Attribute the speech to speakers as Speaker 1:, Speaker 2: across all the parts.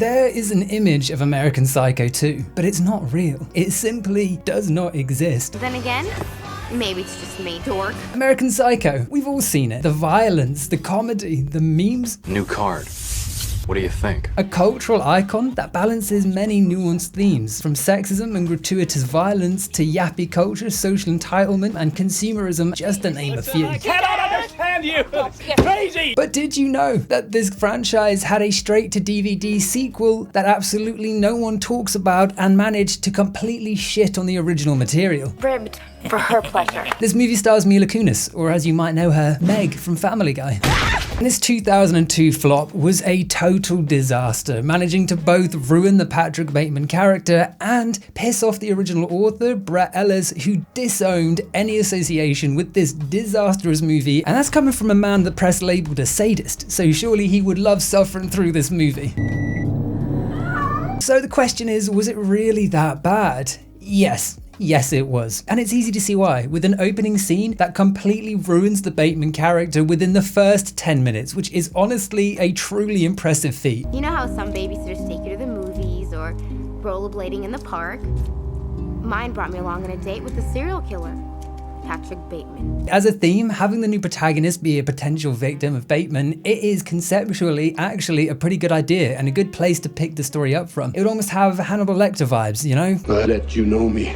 Speaker 1: There is an image of American Psycho 2, but it's not real. It simply does not exist.
Speaker 2: Then again, maybe it's just me, dork.
Speaker 1: American Psycho, we've all seen it. The violence, the comedy, the memes.
Speaker 3: New card. What do you think?
Speaker 1: A cultural icon that balances many nuanced themes, from sexism and gratuitous violence to yappy culture, social entitlement, and consumerism, just to name a few.
Speaker 4: I cannot understand you! It's crazy!
Speaker 1: But did you know that this franchise had a straight-to-DVD sequel that absolutely no one talks about and managed to completely shit on the original material?
Speaker 2: Ribbed for her pleasure.
Speaker 1: This movie stars Mila Kunis, or as you might know her, Meg from Family Guy. And this 2002 flop was a total disaster, managing to both ruin the Patrick Bateman character and piss off the original author, Brett Ellis, who disowned any association with this disastrous movie, and that's coming from a man the press labelled a sadist, so surely he would love suffering through this movie. So the question is, was it really that bad? Yes, it was. And it's easy to see why, with an opening scene that completely ruins the Bateman character within the first 10 minutes, which is honestly a truly impressive feat.
Speaker 2: You know how some babysitters take you to the movies or rollerblading in the park? Mine brought me along on a date with the serial killer, Patrick Bateman.
Speaker 1: As a theme, having the new protagonist be a potential victim of Bateman, it is conceptually actually a pretty good idea and a good place to pick the story up from. It would almost have Hannibal Lecter vibes, you know?
Speaker 5: I let you know me.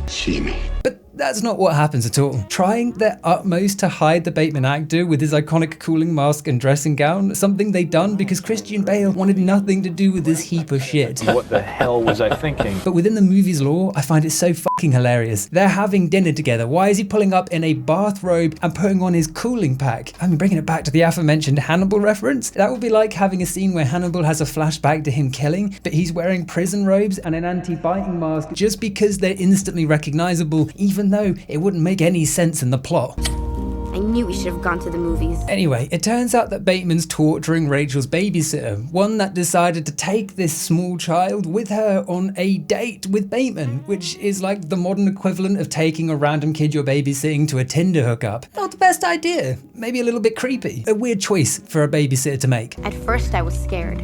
Speaker 5: See me.
Speaker 1: But that's not what happens at all. Trying their utmost to hide the Bateman actor with his iconic cooling mask and dressing gown, something they'd done because Christian Bale wanted nothing to do with this heap of shit.
Speaker 4: What the hell was I thinking?
Speaker 1: But within the movie's lore, I find it so fucking hilarious. They're having dinner together. Why is he pulling up in a bathrobe and putting on his cooling pack? I mean, bringing it back to the aforementioned Hannibal reference, that would be like having a scene where Hannibal has a flashback to him killing, but he's wearing prison robes and an anti-biting mask just because they're instantly recognizable, even though it wouldn't make any sense in the plot.
Speaker 2: I knew we should have gone to the movies.
Speaker 1: Anyway, it turns out that Bateman's torturing Rachel's babysitter, one that decided to take this small child with her on a date with Bateman, which is like the modern equivalent of taking a random kid you're babysitting to a Tinder hookup. Not the best idea. Maybe a little bit creepy. A weird choice for a babysitter to make.
Speaker 2: At first I was scared.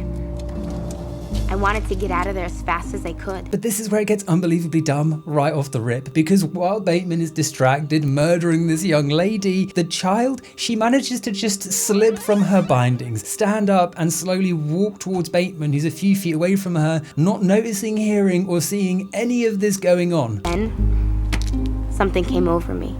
Speaker 2: I wanted to get out of there as fast as I could.
Speaker 1: But this is where it gets unbelievably dumb right off the rip, because while Bateman is distracted murdering this young lady, the child, she manages to just slip from her bindings, stand up and slowly walk towards Bateman, who's a few feet away from her, not noticing, hearing or seeing any of this going on.
Speaker 2: Then something came over me.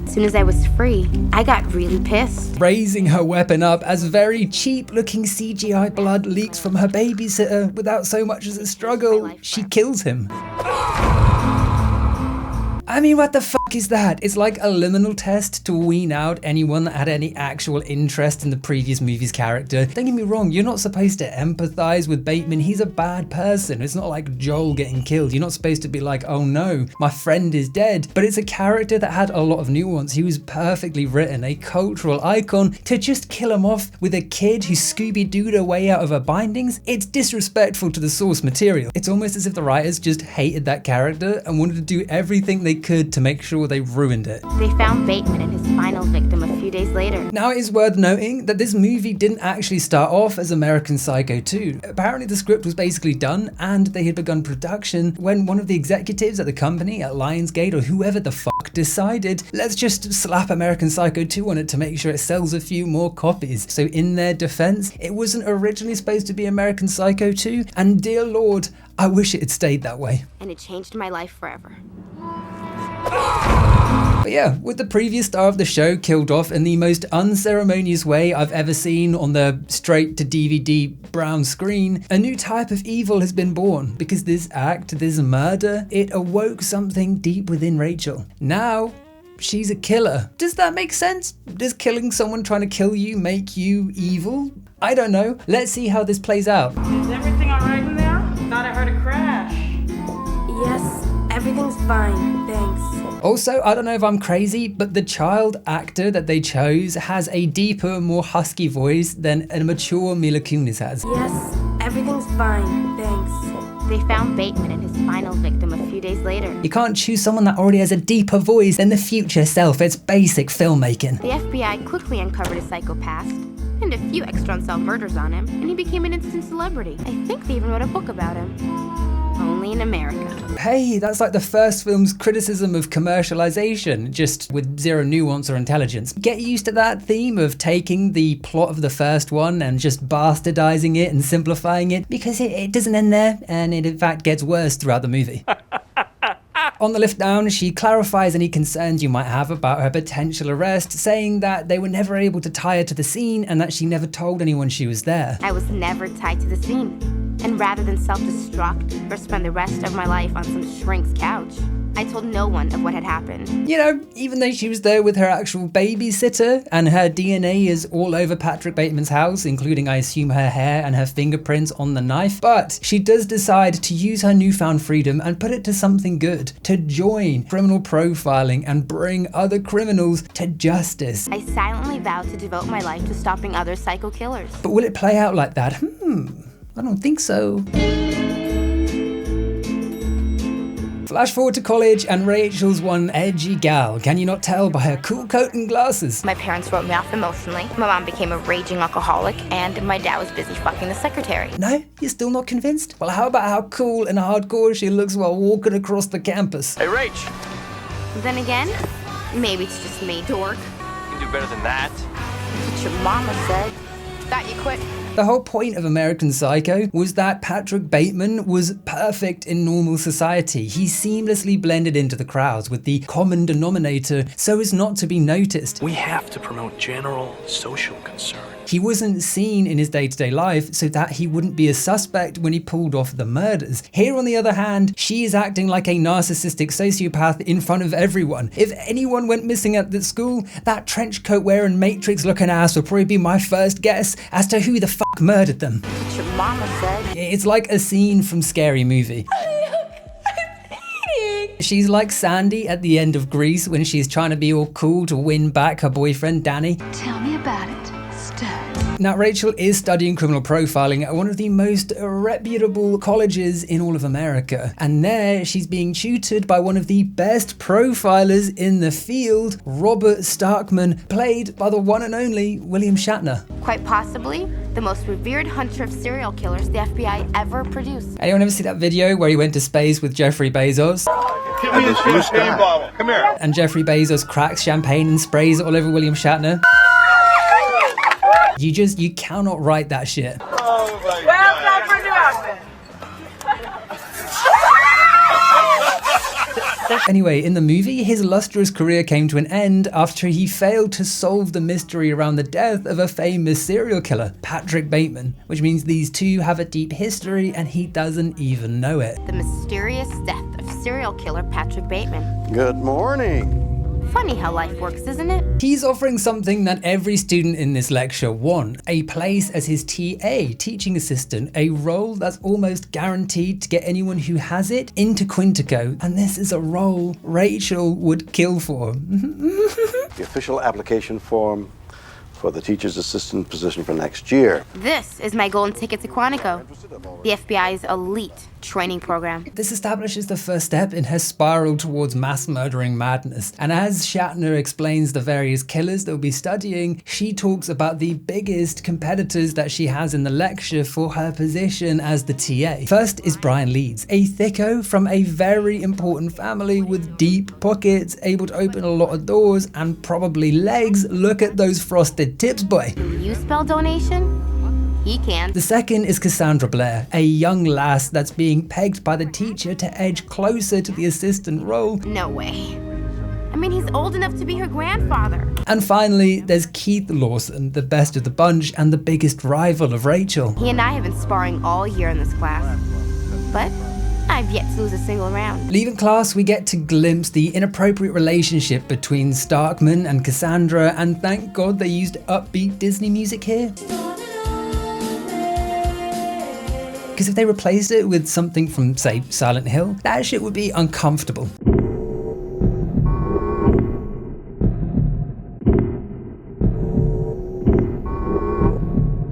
Speaker 2: As soon as I was free, I got really pissed.
Speaker 1: Raising her weapon up as very cheap looking CGI blood leaks from her babysitter without so much as a struggle, she kills him. I mean, what the fuck is that? It's like a liminal test to wean out anyone that had any actual interest in the previous movie's character. Don't get me wrong, you're not supposed to empathize with Bateman. He's a bad person. It's not like Joel getting killed. You're not supposed to be like, oh no, my friend is dead. But it's a character that had a lot of nuance. He was perfectly written, a cultural icon. To just kill him off with a kid who Scooby-Dooed her way out of her bindings, it's disrespectful to the source material. It's almost as if the writers just hated that character and wanted to do everything they could to make sure they ruined it.
Speaker 2: They found Bateman and his final victim a few days later.
Speaker 1: Now it is worth noting that this movie didn't actually start off as American Psycho 2. Apparently the script was basically done and they had begun production when one of the executives at the company at Lionsgate or whoever the fuck decided, let's just slap American Psycho 2 on it to make sure it sells a few more copies. So in their defense, it wasn't originally supposed to be American Psycho 2, and dear Lord, I wish it had stayed that way.
Speaker 2: And it changed my life forever.
Speaker 1: But yeah, with the previous star of the show killed off in the most unceremonious way I've ever seen on the straight to DVD brown screen, a new type of evil has been born, because this act, this murder, it awoke something deep within Rachel. Now, she's a killer. Does that make sense? Does killing someone trying to kill you make you evil? I don't know. Let's see how this plays out.
Speaker 6: Is everything all right in there? Thought I heard a crash.
Speaker 7: Yes, everything's fine, thanks.
Speaker 1: Also, I don't know if I'm crazy, but the child actor that they chose has a deeper, more husky voice than a mature Mila Kunis has.
Speaker 7: Yes, everything's fine, thanks.
Speaker 2: They found Bateman and his final victim a few days later.
Speaker 1: You can't choose someone that already has a deeper voice than the future self. It's basic filmmaking.
Speaker 2: The FBI quickly uncovered a psychopath and a few extra unsolved murders on him, and he became an instant celebrity. I think they even wrote a book about him. Only in America.
Speaker 1: Hey, that's like the first film's criticism of commercialization, just with zero nuance or intelligence. Get used to that theme of taking the plot of the first one and just bastardizing it and simplifying it, because it doesn't end there, and it in fact gets worse throughout the movie. On the lift down, she clarifies any concerns you might have about her potential arrest, saying that they were never able to tie her to the scene and that she never told anyone she was there.
Speaker 2: I was never tied to the scene. And rather than self-destruct or spend the rest of my life on some shrink's couch, I told no one of what had happened.
Speaker 1: You know, even though she was there with her actual babysitter and her DNA is all over Patrick Bateman's house, including, I assume, her hair and her fingerprints on the knife, but she does decide to use her newfound freedom and put it to something good, to join criminal profiling and bring other criminals to justice.
Speaker 2: I silently vowed to devote my life to stopping other psycho killers.
Speaker 1: But will it play out like that? I don't think so. Flash forward to college and Rachel's one edgy gal. Can you not tell by her cool coat and glasses?
Speaker 2: My parents wrote me off emotionally. My mom became a raging alcoholic, and my dad was busy fucking the secretary.
Speaker 1: No? You're still not convinced? Well, how about how cool and hardcore she looks while walking across the campus?
Speaker 4: Hey, Rach.
Speaker 2: Then again, maybe it's just me, dork.
Speaker 4: You can do better than that.
Speaker 2: That's what your mama said. Thought you quit.
Speaker 1: The whole point of American Psycho was that Patrick Bateman was perfect in normal society. He seamlessly blended into the crowds with the common denominator so as not to be noticed.
Speaker 8: We have to promote general social concern.
Speaker 1: He wasn't seen in his day-to-day life so that he wouldn't be a suspect when he pulled off the murders. Here, on the other hand, she is acting like a narcissistic sociopath in front of everyone. If anyone went missing at the school, that trench coat wearing Matrix looking ass would probably be my first guess as to who the fuck murdered them.
Speaker 2: That's what your mama said.
Speaker 1: It's like a scene from Scary Movie. She's like Sandy at the end of Grease when she's trying to be all cool to win back her boyfriend Danny.
Speaker 9: Tell me about it, Stir.
Speaker 1: Now, Rachel is studying criminal profiling at one of the most reputable colleges in all of America. And there, she's being tutored by one of the best profilers in the field, Robert Starkman, played by the one and only William Shatner.
Speaker 2: Quite possibly the most revered hunter of serial killers the FBI ever produced.
Speaker 1: Anyone ever see that video where he went to space with Jeffrey Bezos?
Speaker 5: Give me a champagne bottle. Come here.
Speaker 1: And Jeffrey Bezos cracks champagne and sprays it all over William Shatner? You cannot write that shit.
Speaker 6: Well done for new outfit.
Speaker 1: Anyway, in the movie, his lustrous career came to an end after he failed to solve the mystery around the death of a famous serial killer, Patrick Bateman, which means these two have a deep history and he doesn't even know it.
Speaker 2: The mysterious death of serial killer Patrick Bateman.
Speaker 5: Good morning.
Speaker 2: Funny how life works, isn't it?
Speaker 1: He's offering something that every student in this lecture want, a place as his TA, teaching assistant, a role that's almost guaranteed to get anyone who has it into Quintico, and this is a role Rachel would kill for.
Speaker 5: The official application form for the teacher's assistant position for next year.
Speaker 2: This is my golden ticket to Quantico, the FBI's elite training program.
Speaker 1: This establishes the first step in her spiral towards mass murdering madness. And as Shatner explains the various killers they'll be studying, she talks about the biggest competitors that she has in the lecture for her position as the TA. First is Brian Leeds, a thicko from a very important family with deep pockets, able to open a lot of doors and probably legs. Look at those frosted tips, boy.
Speaker 2: You spell donation? He can.
Speaker 1: The second is Cassandra Blair, a young lass that's being pegged by the teacher to edge closer to the assistant role.
Speaker 2: No way. I mean, he's old enough to be her grandfather.
Speaker 1: And finally, there's Keith Lawson, the best of the bunch and the biggest rival of Rachel.
Speaker 2: He and I have been sparring all year in this class, but I've yet to lose a single round.
Speaker 1: Leaving class, we get to glimpse the inappropriate relationship between Starkman and Cassandra, and thank God they used upbeat Disney music here. Because if they replaced it with something from, say, Silent Hill, that shit would be uncomfortable.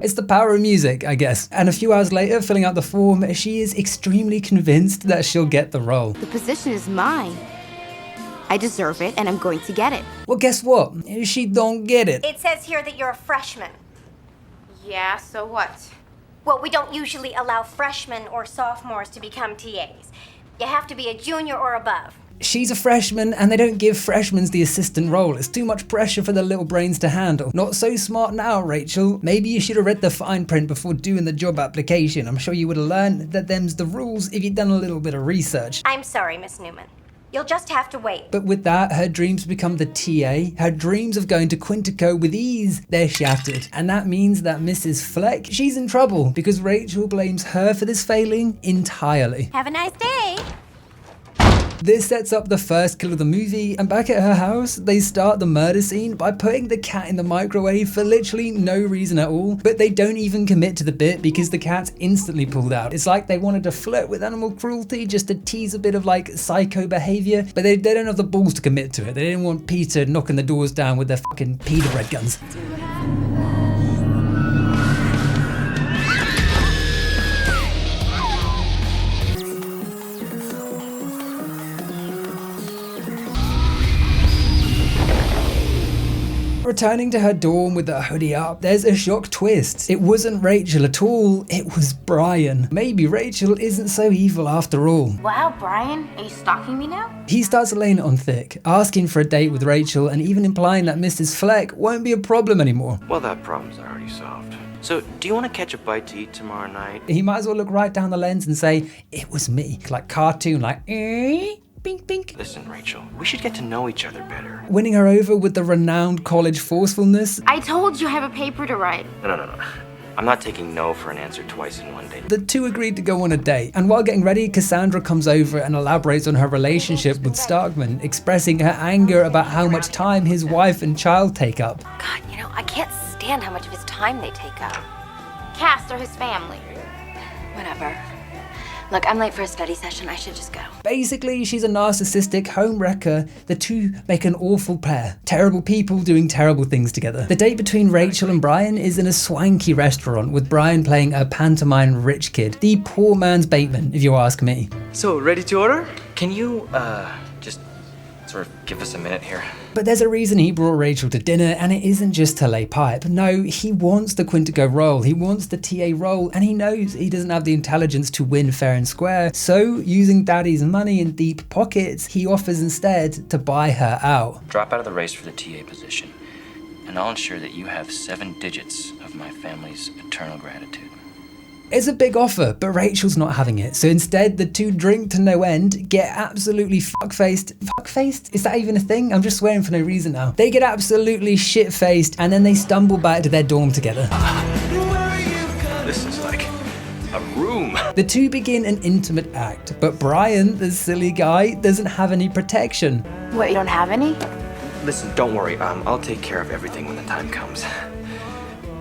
Speaker 1: It's the power of music, I guess. And a few hours later, filling out the form, she is extremely convinced that she'll get the role.
Speaker 2: The position is mine. I deserve it, and I'm going to get it.
Speaker 1: Well, guess what? She don't get it.
Speaker 10: It says here that you're a freshman.
Speaker 2: Yeah, so what?
Speaker 10: Well, we don't usually allow freshmen or sophomores to become TAs. You have to be a junior or above.
Speaker 1: She's a freshman and they don't give freshmen the assistant role. It's too much pressure for their little brains to handle. Not so smart now, Rachel. Maybe you should have read the fine print before doing the job application. I'm sure you would have learned that them's the rules if you'd done a little bit of research.
Speaker 10: I'm sorry, Miss Newman. You'll just have to wait.
Speaker 1: But with that, her dreams become the TA. Her dreams of going to Quintico with ease, they're shattered. And that means that Mrs. Fleck, she's in trouble because Rachel blames her for this failing entirely.
Speaker 10: Have a nice day.
Speaker 1: This sets up the first kill of the movie, and back at her house, they start the murder scene by putting the cat in the microwave for literally no reason at all, but they don't even commit to the bit because the cat's instantly pulled out. It's like they wanted to flirt with animal cruelty just to tease a bit of like psycho behavior, but they don't have the balls to commit to it. They didn't want Peter knocking the doors down with their fucking Peter red guns. Returning to her dorm with her hoodie up, there's a shock twist. It wasn't Rachel at all, it was Brian. Maybe Rachel isn't so evil after all.
Speaker 2: Wow, Brian, are you stalking me now?
Speaker 1: He starts laying it on thick, asking for a date with Rachel and even implying that Mrs. Fleck won't be a problem anymore.
Speaker 11: Well, that problem's already solved. So, do you want to catch a bite to eat tomorrow night?
Speaker 1: He might as well look right down the lens and say, it was me. Like cartoon, like, Bink, bink.
Speaker 11: Listen, Rachel, we should get to know each other better.
Speaker 1: Winning her over with the renowned college forcefulness.
Speaker 2: I told you I have a paper to write.
Speaker 11: No. I'm not taking no for an answer twice in one day.
Speaker 1: The two agreed to go on a date, and while getting ready, Cassandra comes over and elaborates on her relationship with Starkman, expressing her anger about how much time his wife and child take up.
Speaker 10: God, I can't stand how much of his time they take up.
Speaker 2: Cass or his family.
Speaker 10: Whatever. Look, I'm late for a study session. I should just go.
Speaker 1: Basically, she's a narcissistic homewrecker. The two make an awful pair. Terrible people doing terrible things together. The date between Rachel and Brian is in a swanky restaurant with Brian playing a pantomime rich kid. The poor man's Bateman, if you ask me.
Speaker 11: So, ready to order? Can you, just sort of give us a minute here?
Speaker 1: But there's a reason he brought Rachel to dinner, and it isn't just to lay pipe. No, he wants the Quintico role, he wants the TA role, and he knows he doesn't have the intelligence to win fair and square. So, using Daddy's money in deep pockets, he offers instead to buy her out.
Speaker 11: Drop out of the race for the TA position, and I'll ensure that you have 7 digits of my family's eternal gratitude.
Speaker 1: It's a big offer, but Rachel's not having it. So instead, the two drink to no end, get absolutely fuck-faced. Fuck-faced? Is that even a thing? I'm just swearing for no reason now. They get absolutely shit-faced, and then they stumble back to their dorm together.
Speaker 11: This is like a room.
Speaker 1: The two begin an intimate act, but Brian, the silly guy, doesn't have any protection.
Speaker 2: What, you don't have any?
Speaker 11: Listen, don't worry. I'll take care of everything when the time comes.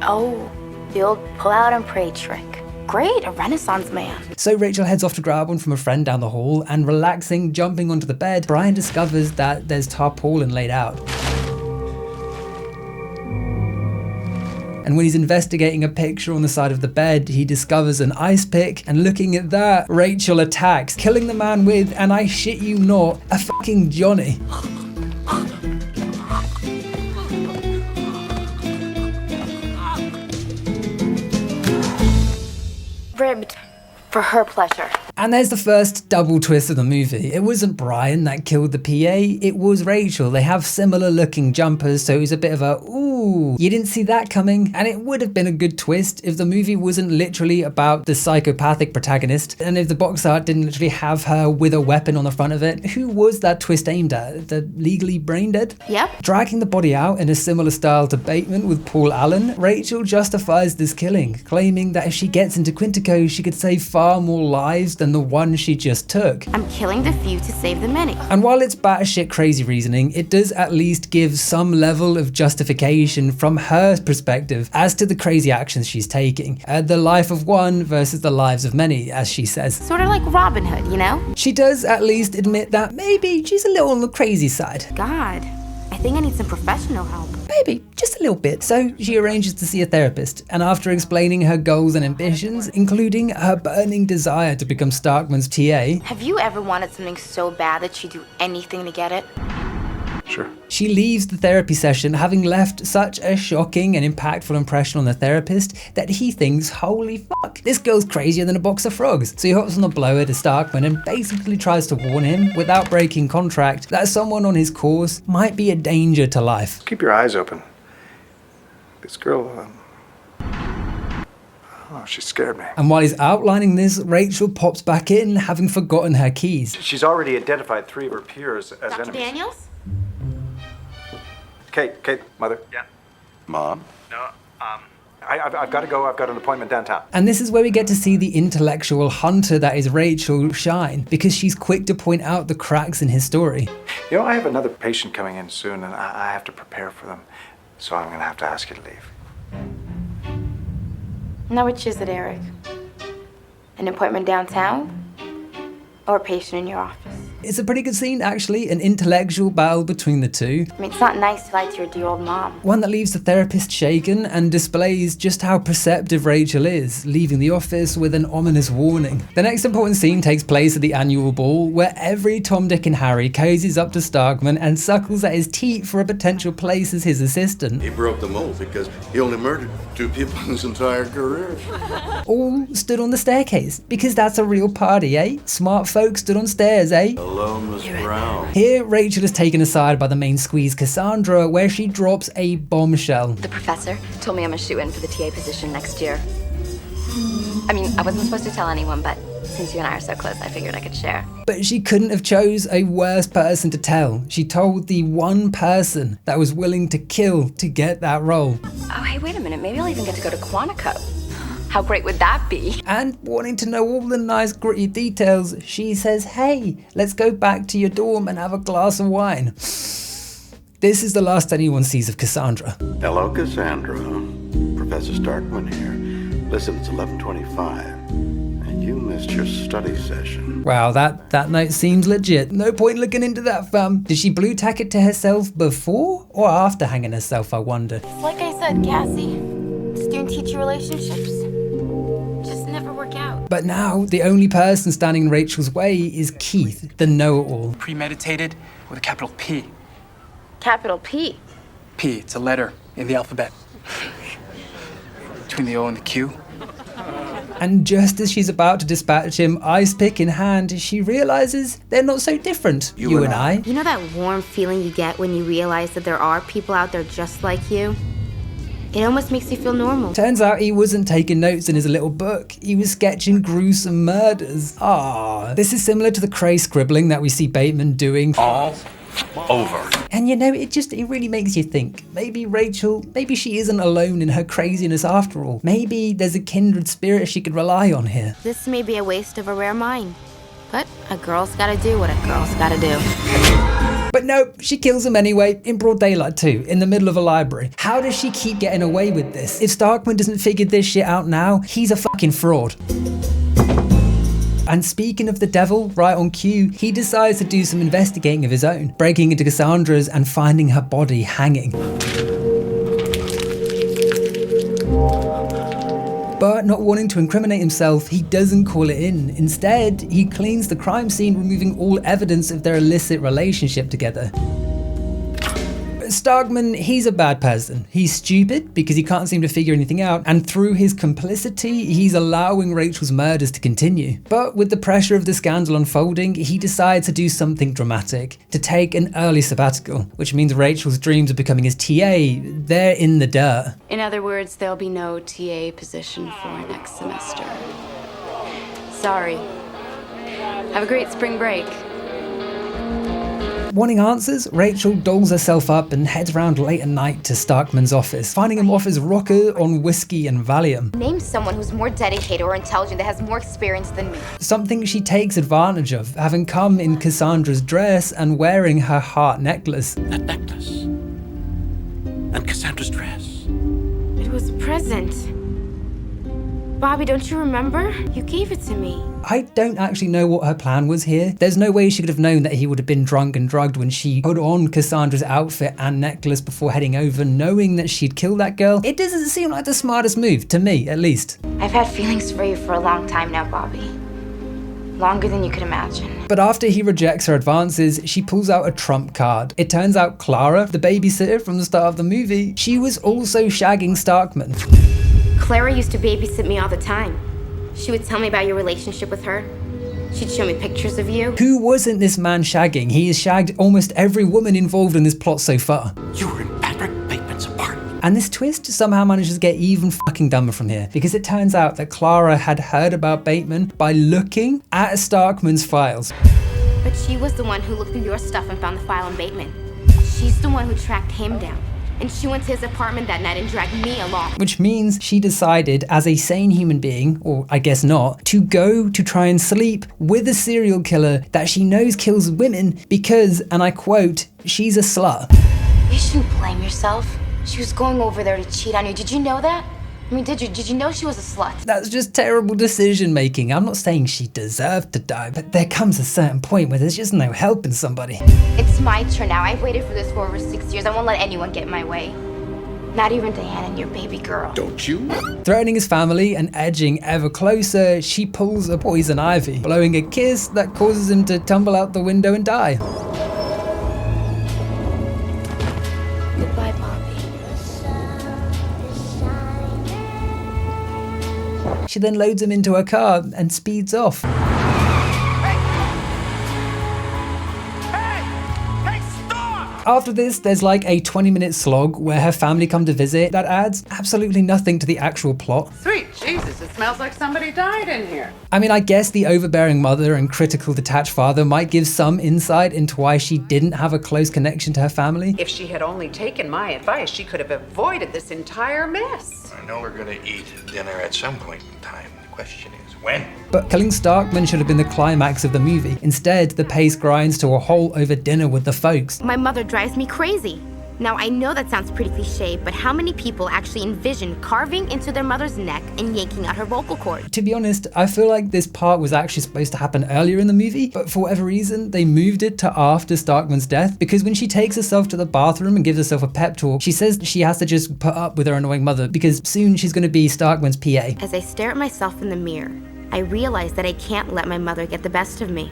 Speaker 2: Oh, the old pull out and pray trick. Great, a Renaissance man.
Speaker 1: So Rachel heads off to grab one from a friend down the hall, and relaxing, jumping onto the bed, Brian discovers that there's tarpaulin laid out. And when he's investigating a picture on the side of the bed, he discovers an ice pick, and looking at that, Rachel attacks, killing the man with, and I shit you not, a fucking Johnny.
Speaker 2: Ribbed for her pleasure.
Speaker 1: And there's the first double twist of the movie. It wasn't Brian that killed the PA, it was Rachel. They have similar looking jumpers, so it was a bit of a, ooh, you didn't see that coming. And it would have been a good twist if the movie wasn't literally about the psychopathic protagonist, and if the box art didn't literally have her with a weapon on the front of it. Who was that twist aimed at? The legally brain dead?
Speaker 2: Yep.
Speaker 1: Dragging the body out in a similar style to Bateman with Paul Allen, Rachel justifies this killing, claiming that if she gets into Quintico, she could save far more lives than the one she just took.
Speaker 2: I'm killing the few to save the many.
Speaker 1: And while it's batshit crazy reasoning, it does at least give some level of justification from her perspective as to the crazy actions she's taking. The life of one versus the lives of many, as she says.
Speaker 2: Sort of like Robin Hood, you know?
Speaker 1: She does at least admit that maybe she's a little on the crazy side.
Speaker 2: God, I think I need some professional help.
Speaker 1: Maybe, just a little bit. So she arranges to see a therapist, and after explaining her goals and ambitions, including her burning desire to become Starkman's TA.
Speaker 2: Have you ever wanted something so bad that you'd do anything to get it?
Speaker 3: Sure.
Speaker 1: She leaves the therapy session having left such a shocking and impactful impression on the therapist that he thinks, holy fuck, this girl's crazier than a box of frogs. So he hops on the blower to Starkman and basically tries to warn him, without breaking contract, that someone on his course might be a danger to life.
Speaker 12: Keep your eyes open. This girl, she scared me.
Speaker 1: And while he's outlining this, Rachel pops back in, having forgotten her keys.
Speaker 12: She's already identified 3 of her peers as
Speaker 2: Dr.
Speaker 12: enemies.
Speaker 2: Daniels?
Speaker 12: Kate, mother.
Speaker 8: Yeah.
Speaker 5: Mom?
Speaker 8: No,
Speaker 12: I've got to go. I've got an appointment downtown.
Speaker 1: And this is where we get to see the intellectual hunter that is Rachel shine, because she's quick to point out the cracks in his story.
Speaker 12: You know, I have another patient coming in soon, and I have to prepare for them. So I'm going to have to ask you to leave.
Speaker 2: Now, which is it, Eric? An appointment downtown? Or a patient in your office?
Speaker 1: It's a pretty good scene, actually, an intellectual battle between the two.
Speaker 2: I mean, it's not nice to lie to your dear old mom.
Speaker 1: One that leaves the therapist shaken and displays just how perceptive Rachel is, leaving the office with an ominous warning. The next important scene takes place at the annual ball, where every Tom, Dick and Harry cozies up to Starkman and suckles at his teat for a potential place as his assistant.
Speaker 5: He broke the mold because he only murdered 2 people in his entire career.
Speaker 1: All stood on the staircase, because that's a real party, eh? Smart folks stood on stairs, eh?
Speaker 5: Alone was Brown.
Speaker 1: Here, Rachel is taken aside by the main squeeze, Cassandra, where she drops a bombshell.
Speaker 13: The professor told me I'm a shoe-in for the TA position next year. I mean, I wasn't supposed to tell anyone, but since you and I are so close, I figured I could share.
Speaker 1: But she couldn't have chose a worse person to tell. She told the one person that was willing to kill to get that role.
Speaker 13: Oh, hey, wait a minute. Maybe I'll even get to go to Quantico. How great would that be?
Speaker 1: And wanting to know all the nice gritty details, she says, hey, let's go back to your dorm and have a glass of wine. This is the last anyone sees of Cassandra.
Speaker 5: Hello, Cassandra. Professor Starkman here. Listen, it's 11:25, and you missed your study session.
Speaker 1: Wow, that note seems legit. No point looking into that, fam. Did she blue tack it to herself before or after hanging herself, I wonder?
Speaker 2: Like I said, Cassie, student-teacher relationships just never work out.
Speaker 1: But now, the only person standing in Rachel's way is Keith, the know-it-all.
Speaker 14: Premeditated with a capital P.
Speaker 2: Capital P?
Speaker 14: P, it's a letter in the alphabet. Between the O and the Q.
Speaker 1: And just as she's about to dispatch him, ice pick in hand, she realizes they're not so different, you and I.
Speaker 2: You know that warm feeling you get when you realize that there are people out there just like you? It almost makes you feel normal.
Speaker 1: Turns out he wasn't taking notes in his little book. He was sketching gruesome murders. Ah, this is similar to the cray scribbling that we see Bateman doing.
Speaker 3: All over.
Speaker 1: And you know, it really makes you think. Maybe Rachel, maybe she isn't alone in her craziness after all. Maybe there's a kindred spirit she could rely on here.
Speaker 2: This may be a waste of a rare mind, but a girl's gotta do what a girl's gotta do.
Speaker 1: But no, she kills him anyway, in broad daylight too, in the middle of a library. How does she keep getting away with this? If Starkman doesn't figure this shit out now, he's a fucking fraud. And speaking of the devil, right on cue, he decides to do some investigating of his own, breaking into Cassandra's and finding her body hanging. But not wanting to incriminate himself, he doesn't call it in. Instead, he cleans the crime scene, removing all evidence of their illicit relationship together. Starkman, he's a bad person. He's stupid because he can't seem to figure anything out, and through his complicity, he's allowing Rachel's murders to continue. But with the pressure of the scandal unfolding, he decides to do something dramatic, to take an early sabbatical, which means Rachel's dreams of becoming his TA, they're in the dirt.
Speaker 15: In other words, there'll be no TA position for next semester. Sorry. Have a great spring break.
Speaker 1: Wanting answers, Rachel dolls herself up and heads round late at night to Starkman's office, finding him off his rocker on whiskey and Valium.
Speaker 10: Name someone who's more dedicated or intelligent that has more experience than me.
Speaker 1: Something she takes advantage of, having come in Cassandra's dress and wearing her heart necklace.
Speaker 5: That necklace. And Cassandra's dress.
Speaker 2: It was a present. Bobby, don't you remember? You gave it to me.
Speaker 1: I don't actually know what her plan was here. There's no way she could have known that he would have been drunk and drugged when she put on Cassandra's outfit and necklace before heading over, knowing that she'd killed that girl. It doesn't seem like the smartest move, to me at least.
Speaker 2: I've had feelings for you for a long time now, Bobby. Longer than you could imagine.
Speaker 1: But after he rejects her advances, she pulls out a trump card. It turns out Clara, the babysitter from the start of the movie, she was also shagging Starkman.
Speaker 2: Clara used to babysit me all the time. She would tell me about your relationship with her. She'd show me pictures of you.
Speaker 1: Who wasn't this man shagging? He has shagged almost every woman involved in this plot so far.
Speaker 5: You were in Patrick Bateman's apartment.
Speaker 1: And this twist somehow manages to get even fucking dumber from here, because it turns out that Clara had heard about Bateman by looking at Starkman's files.
Speaker 2: But she was the one who looked through your stuff and found the file on Bateman. She's the one who tracked him down. And she went to his apartment that night and dragged me along.
Speaker 1: Which means she decided, as a sane human being, or I guess not, to go to try and sleep with a serial killer that she knows kills women because, and I quote, she's a slut.
Speaker 2: You shouldn't blame yourself. She was going over there to cheat on you. Did you know that? I mean, did you know she was a slut?
Speaker 1: That's just terrible decision making. I'm not saying she deserved to die, but there comes a certain point where there's just no helping somebody.
Speaker 2: It's my turn now. I've waited for this for over 6 years. I won't let anyone get in my way. Not even Diana and your baby girl.
Speaker 5: Don't you?
Speaker 1: Threatening his family and edging ever closer, she pulls a poison ivy, blowing a kiss that causes him to tumble out the window and die.
Speaker 2: Goodbye, Bobby.
Speaker 1: She then loads him into her car and speeds off. After this, there's like a 20-minute slog where her family come to visit that adds absolutely nothing to the actual plot.
Speaker 6: Sweet Jesus, it smells like somebody died in here.
Speaker 1: I mean, I guess the overbearing mother and critical detached father might give some insight into why she didn't have a close connection to her family.
Speaker 6: If she had only taken my advice, she could have avoided this entire mess.
Speaker 3: I know we're gonna eat dinner at some point in time. The question is when?
Speaker 1: But killing Starkman should have been the climax of the movie. Instead, the pace grinds to a halt over dinner with the folks.
Speaker 2: My mother drives me crazy. Now, I know that sounds pretty cliche, but how many people actually envision carving into their mother's neck and yanking out her vocal cord?
Speaker 1: To be honest, I feel like this part was actually supposed to happen earlier in the movie, but for whatever reason, they moved it to after Starkman's death, because when she takes herself to the bathroom and gives herself a pep talk, she says she has to just put up with her annoying mother, because soon she's going to be Starkman's PA.
Speaker 2: As I stare at myself in the mirror, I realize that I can't let my mother get the best of me.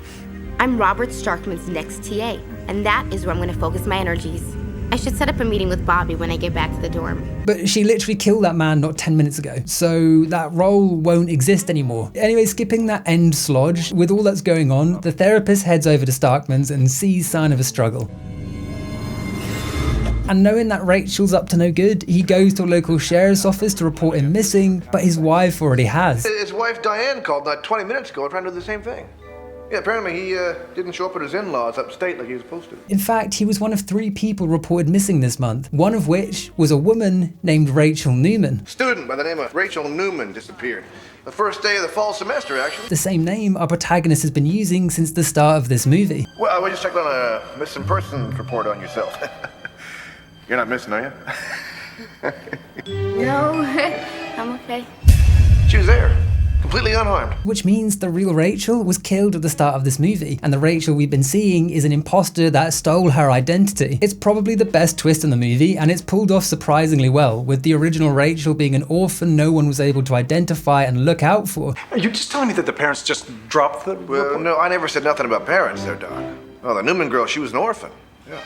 Speaker 2: I'm Robert Starkman's next TA, and that is where I'm going to focus my energies. I should set up a meeting with Bobby when I get back to the dorm.
Speaker 1: But she literally killed that man not 10 minutes ago, so that role won't exist anymore. Anyway, skipping that end slodge, with all that's going on, the therapist heads over to Starkman's and sees sign of a struggle. And knowing that Rachel's up to no good, he goes to a local sheriff's office to report him missing, but his wife already has.
Speaker 16: His wife Diane called not 20 minutes ago trying to do the same thing. Yeah, apparently he didn't show up at his in-laws upstate like he was supposed to.
Speaker 1: In fact, he was one of 3 people reported missing this month, one of which was a woman named Rachel Newman.
Speaker 16: Student by the name of Rachel Newman disappeared. The first day of the fall semester, actually.
Speaker 1: The same name our protagonist has been using since the start of this movie.
Speaker 16: Well, we just checked on a missing persons report on yourself. You're not missing, are you?
Speaker 2: No, I'm okay.
Speaker 16: She was there, completely unharmed.
Speaker 1: Which means the real Rachel was killed at the start of this movie, and the Rachel we've been seeing is an imposter that stole her identity. It's probably the best twist in the movie, and it's pulled off surprisingly well, with the original Rachel being an orphan no one was able to identify and look out for.
Speaker 12: Are you just telling me that the parents just dropped the report?
Speaker 16: No, I never said nothing about parents there, Doc. Oh, the Newman girl, she was an orphan. Yeah.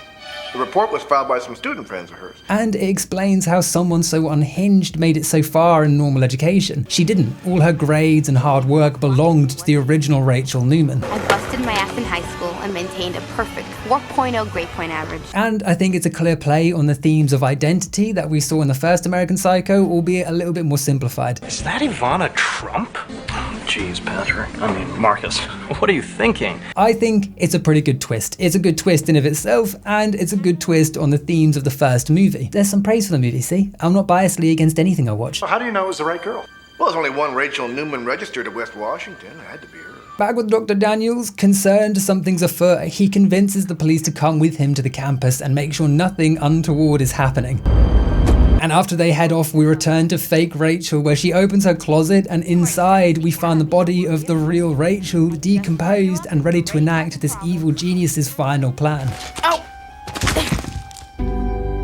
Speaker 16: The report was filed by some student friends of hers.
Speaker 1: And it explains how someone so unhinged made it so far in normal education. She didn't. All her grades and hard work belonged to the original Rachel Newman.
Speaker 2: I busted my ass in high school and maintained a perfect 4.0 grade point average.
Speaker 1: And I think it's a clear play on the themes of identity that we saw in the first American Psycho, albeit a little bit more simplified.
Speaker 4: Is that Ivana Trump? Jeez, Patrick. I mean, Marcus, what are you thinking?
Speaker 1: I think it's a pretty good twist. It's a good twist in of itself, and it's a good twist on the themes of the first movie. There's some praise for the movie, see? I'm not biasedly against anything I watch.
Speaker 12: Well, how do you know it was the right girl?
Speaker 16: Well, there's only one Rachel Newman registered at West Washington. It had to be her.
Speaker 1: Back with Dr. Daniels, concerned something's afoot, he convinces the police to come with him to the campus and make sure nothing untoward is happening. And after they head off, we return to fake Rachel, where she opens her closet, and inside we find the body of the real Rachel, decomposed and ready to enact this evil genius's final plan.
Speaker 2: Ow!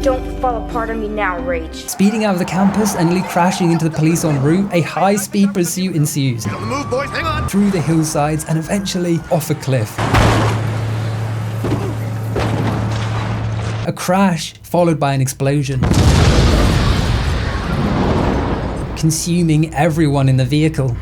Speaker 7: Don't fall apart on me now, Rach.
Speaker 1: Speeding out of the campus and nearly crashing into the police en route, a high-speed pursuit ensues.
Speaker 16: On the move, boys, hang on!
Speaker 1: Through the hillsides and eventually off a cliff. A crash followed by an explosion, consuming everyone in the vehicle.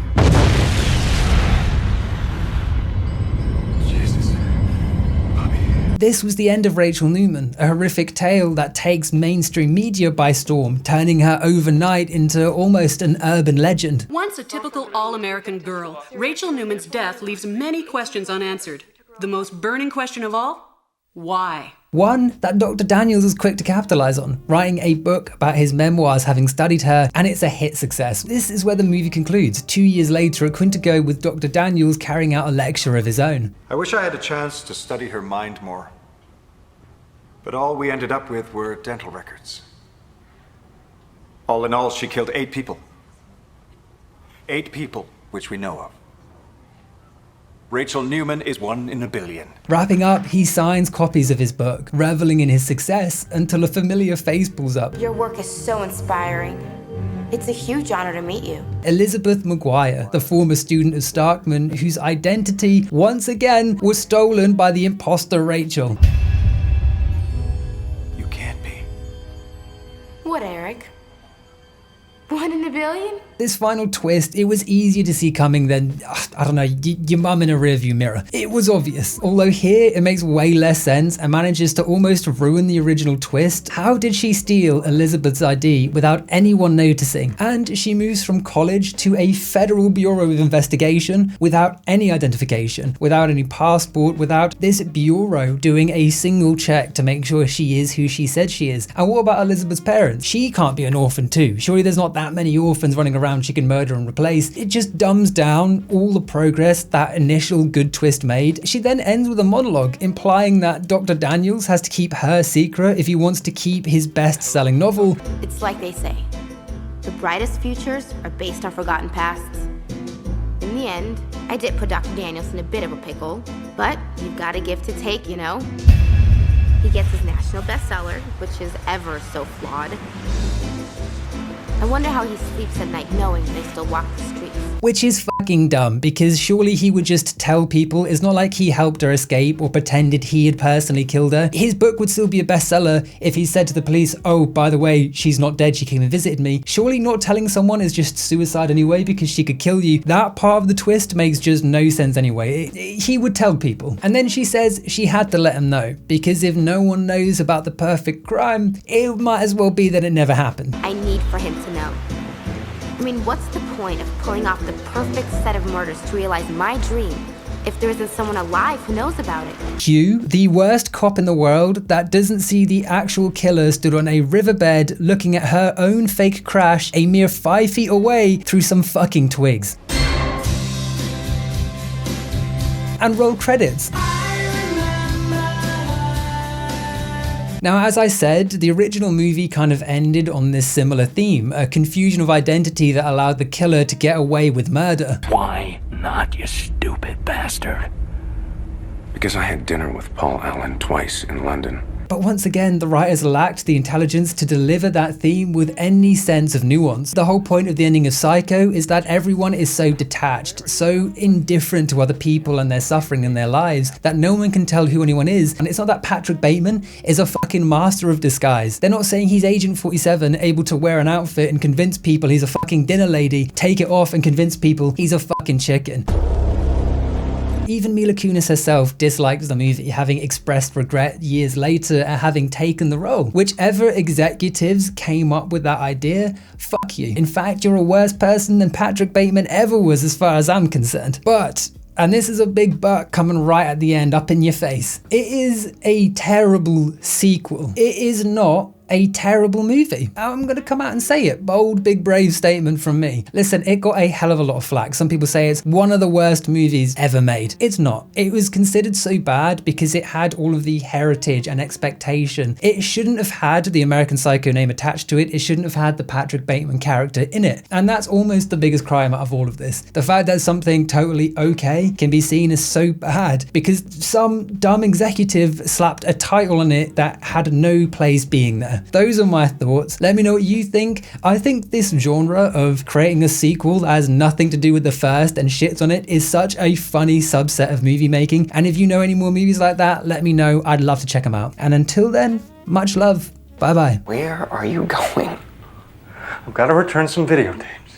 Speaker 1: This was the end of Rachel Newman, a horrific tale that takes mainstream media by storm, turning her overnight into almost an urban legend.
Speaker 17: Once a typical all-American girl, Rachel Newman's death leaves many questions unanswered. The most burning question of all? Why?
Speaker 1: One that Dr. Daniels was quick to capitalize on, writing a book about his memoirs having studied her, and it's a hit success. This is where the movie concludes, 2 years later at Quintico with Dr. Daniels carrying out a lecture of his own.
Speaker 12: I wish I had a chance to study her mind more. But all we ended up with were dental records. All in all, she killed 8 people. 8 people, which we know of. Rachel Newman is 1 in a billion.
Speaker 1: Wrapping up, he signs copies of his book, reveling in his success until a familiar face pulls up.
Speaker 2: Your work is so inspiring. It's a huge honor to meet you.
Speaker 1: Elizabeth McGuire, the former student of Starkman, whose identity, once again, was stolen by the imposter Rachel.
Speaker 12: You can't be.
Speaker 2: What, Eric? 1 in a billion?
Speaker 1: This final twist, it was easier to see coming than, I don't know, your mum in a rearview mirror. It was obvious. Although here, it makes way less sense and manages to almost ruin the original twist. How did she steal Elizabeth's ID without anyone noticing? And she moves from college to a federal bureau of investigation without any identification, without any passport, without this bureau doing a single check to make sure she is who she said she is. And what about Elizabeth's parents? She can't be an orphan too. Surely there's not that many orphans running around she can murder and replace. It just dumbs down all the progress that initial good twist made. She then ends with a monologue implying that Dr. Daniels has to keep her secret if he wants to keep his best-selling novel.
Speaker 2: It's like they say, the brightest futures are based on forgotten pasts. In the end, I did put Dr. Daniels in a bit of a pickle, but you've got a give to take, you know? He gets his national bestseller, which is ever so flawed. I wonder how he sleeps at night knowing they still walk the streets.
Speaker 1: Which is fucking dumb, because surely he would just tell people. It's not like he helped her escape or pretended he had personally killed her. His book would still be a bestseller if he said to the police, oh, by the way, she's not dead, she came and visited me. Surely not telling someone is just suicide anyway because she could kill you. That part of the twist makes just no sense anyway. He would tell people. And then she says she had to let him know, because if no one knows about the perfect crime, it might as well be that it never happened.
Speaker 2: I need for him to know. I mean, what's the point of pulling off the perfect set of murders to realize my dream if there isn't someone alive who knows about it?
Speaker 1: Q, the worst cop in the world that doesn't see the actual killer stood on a riverbed looking at her own fake crash a mere 5 feet away through some fucking twigs. And roll credits. Now, as I said, the original movie kind of ended on this similar theme, a confusion of identity that allowed the killer to get away with murder.
Speaker 8: Why not, you stupid bastard?
Speaker 18: Because I had dinner with Paul Allen twice in London.
Speaker 1: But once again, the writers lacked the intelligence to deliver that theme with any sense of nuance. The whole point of the ending of Psycho is that everyone is so detached, so indifferent to other people and their suffering and their lives, that no one can tell who anyone is. And it's not that Patrick Bateman is a fucking master of disguise. They're not saying he's Agent 47, able to wear an outfit and convince people he's a fucking dinner lady, take it off and convince people he's a fucking chicken. Even Mila Kunis herself disliked the movie, having expressed regret years later at having taken the role. Whichever executives came up with that idea, fuck you. In fact, you're a worse person than Patrick Bateman ever was as far as I'm concerned. But, and this is a big but coming right at the end, up in your face, it is a terrible sequel. It is not a terrible movie. I'm gonna come out and say it. Bold, big, brave statement from me. Listen, it got a hell of a lot of flack. Some people say it's one of the worst movies ever made. It's not. It was considered so bad because it had all of the heritage and expectation. It shouldn't have had the American Psycho name attached to it. It shouldn't have had the Patrick Bateman character in it. And that's almost the biggest crime out of all of this. The fact that something totally okay can be seen as so bad because some dumb executive slapped a title on it that had no place being there. there. Those are my thoughts. Let me know what you think. I think this genre of creating a sequel that has nothing to do with the first and shits on it is such a funny subset of movie making. And if you know any more movies like that, let me know. I'd love to check them out. And until then, much love. Bye bye.
Speaker 19: Where are you going?
Speaker 12: I've got to return some videotape.